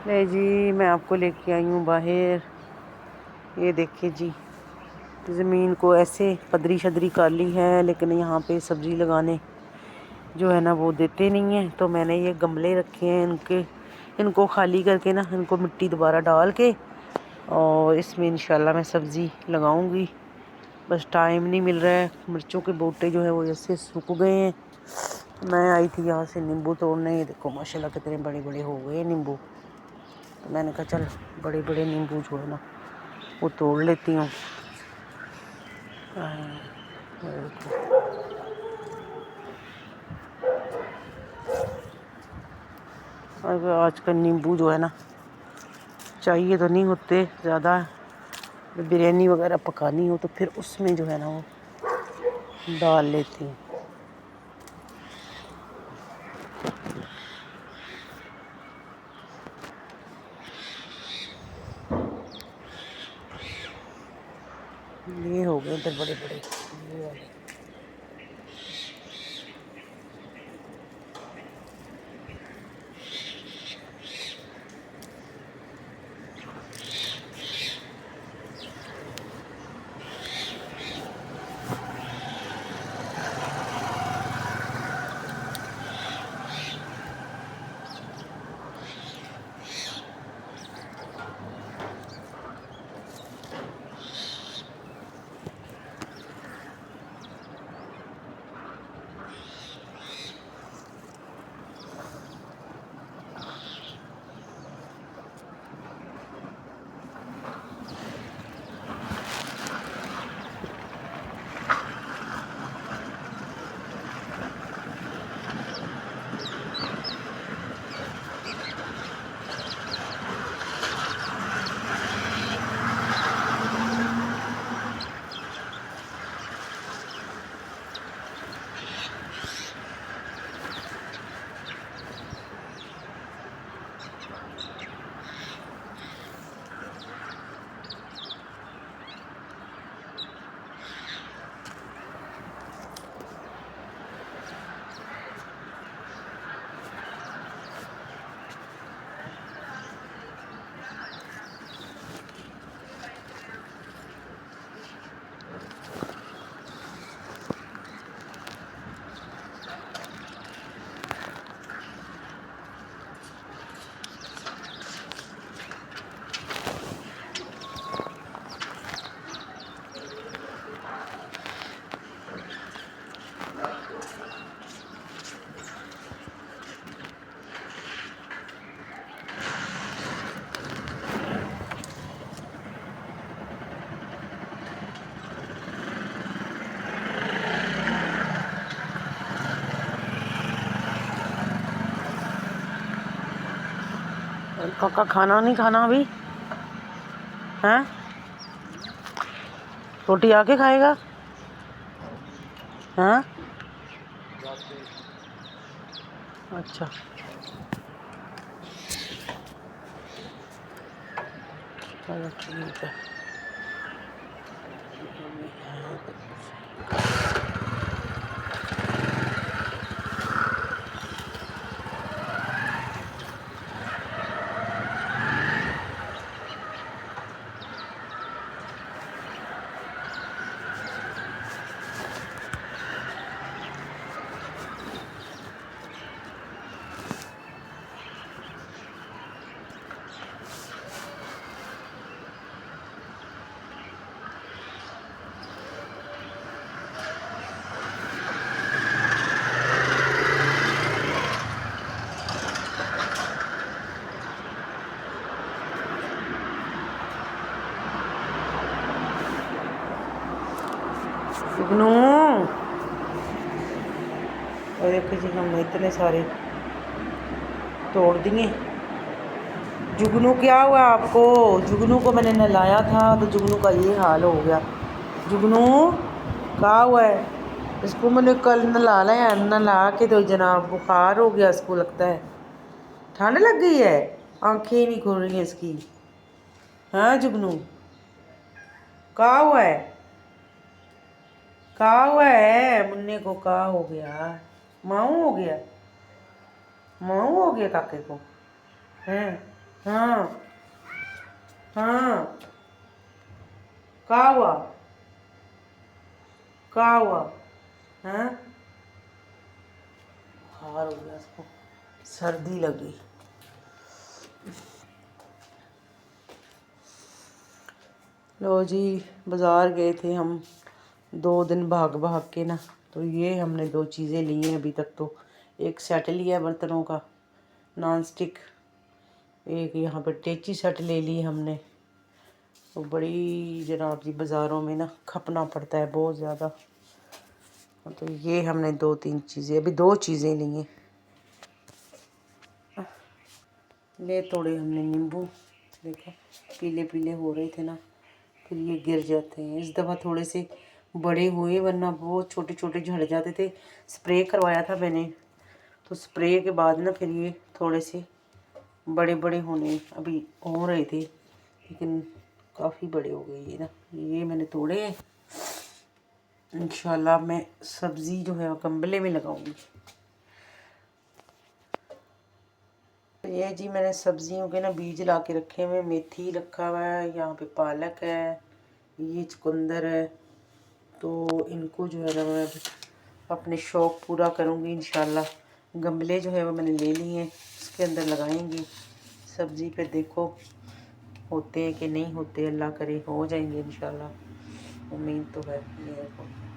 ले जी, मैं आपको लेके आई हूँ बाहर। ये देखिए जी, ज़मीन को ऐसे पदरी शदरी कर ली है, लेकिन यहाँ पे सब्ज़ी लगाने जो है ना वो देते नहीं हैं। तो मैंने ये गमले रखे हैं, इनको खाली करके ना, इनको मिट्टी दोबारा डाल के और इसमें इंशाल्लाह मैं सब्ज़ी लगाऊंगी। बस टाइम नहीं मिल रहा है। मिर्चों के बूटे जो है वो ऐसे सूख गए हैं। मैं आई थी यहाँ से नींबू तोड़ने। ये देखो माशाल्लाह कितने बड़े बड़े हो गए नींबू। तो मैंने कहा चल बड़े बड़े नींबू जो है ना वो तोड़ लेती हूँ। अगर आजकल नींबू जो है ना चाहिए तो नहीं होते ज़्यादा। बिरयानी वगैरह पकानी हो तो फिर उसमें जो है ना वो डाल लेती हूँ। ये हो गए इधर बड़े बड़े ये वाले। काका खाना नहीं खाना अभी? हैं? रोटी आके खाएगा? हाँ अच्छा। चलो ठीक है। जुगनू, और देखो जी हमने इतने सारे तोड़ दिए। जुगनू क्या हुआ आपको? जुगनू को मैंने नहलाया था तो जुगनू का ये हाल हो गया। जुगनू क्या हुआ है? इसको मैंने कल नहलाया, नहला के तो जनाब बुखार हो गया इसको, लगता है ठंड लग गई है। आंखें ही नहीं खुल रही हैं इसकी। हाँ जुगनू क्या हुआ है? क्या हुआ है? मुन्ने को क्या हो गया? माऊ हो गया? माऊ हो गया काके को? हैं? हाँ हाँ, क्या हुआ? क्या हुआ? हाँ, बुखार हो गया इसको, सर्दी लगी। लो जी, बाज़ार गए थे हम 2 दिन भाग भाग के ना, तो ये हमने 2 चीज़ें ली हैं अभी तक तो। एक सेट लिया है बर्तनों का नॉन स्टिक, एक यहाँ पर टेची सेट ले ली हमने। तो बड़ी जनाब जी बाज़ारों में ना खपना पड़ता है बहुत ज़्यादा। तो ये हमने 2-3 चीज़ें, अभी 2 चीज़ें ली हैं। ले तोड़े हमने नींबू, देखो पीले पीले हो रहे थे ना, फिर ये गिर जाते हैं। इस दफ़ा थोड़े से बड़े हुए, वरना बहुत छोटे छोटे झड़ जाते थे। स्प्रे करवाया था मैंने, तो स्प्रे के बाद ना फिर ये थोड़े से बड़े बड़े होने अभी हो रहे थे, लेकिन काफ़ी बड़े हो गए ये ना। ये मैंने तोड़े हैं। इंशाल्लाह मैं सब्ज़ी जो है वो गमले में लगाऊंगी। ये जी मैंने सब्जियों के ना बीज ला के रखे हुए। मेथी रखा हुआ है, यहाँ पे पालक है, ये चुकंदर है। तो इनको जो है ना मैं अपने शौक़ पूरा करूँगी इंशाल्लाह। गमले जो है वो मैंने ले लिए हैं, उसके अंदर लगाएंगी सब्ज़ी। पे देखो होते हैं कि नहीं होते, अल्लाह करे हो जाएंगे इंशाल्लाह, उम्मीद तो है मेरे को।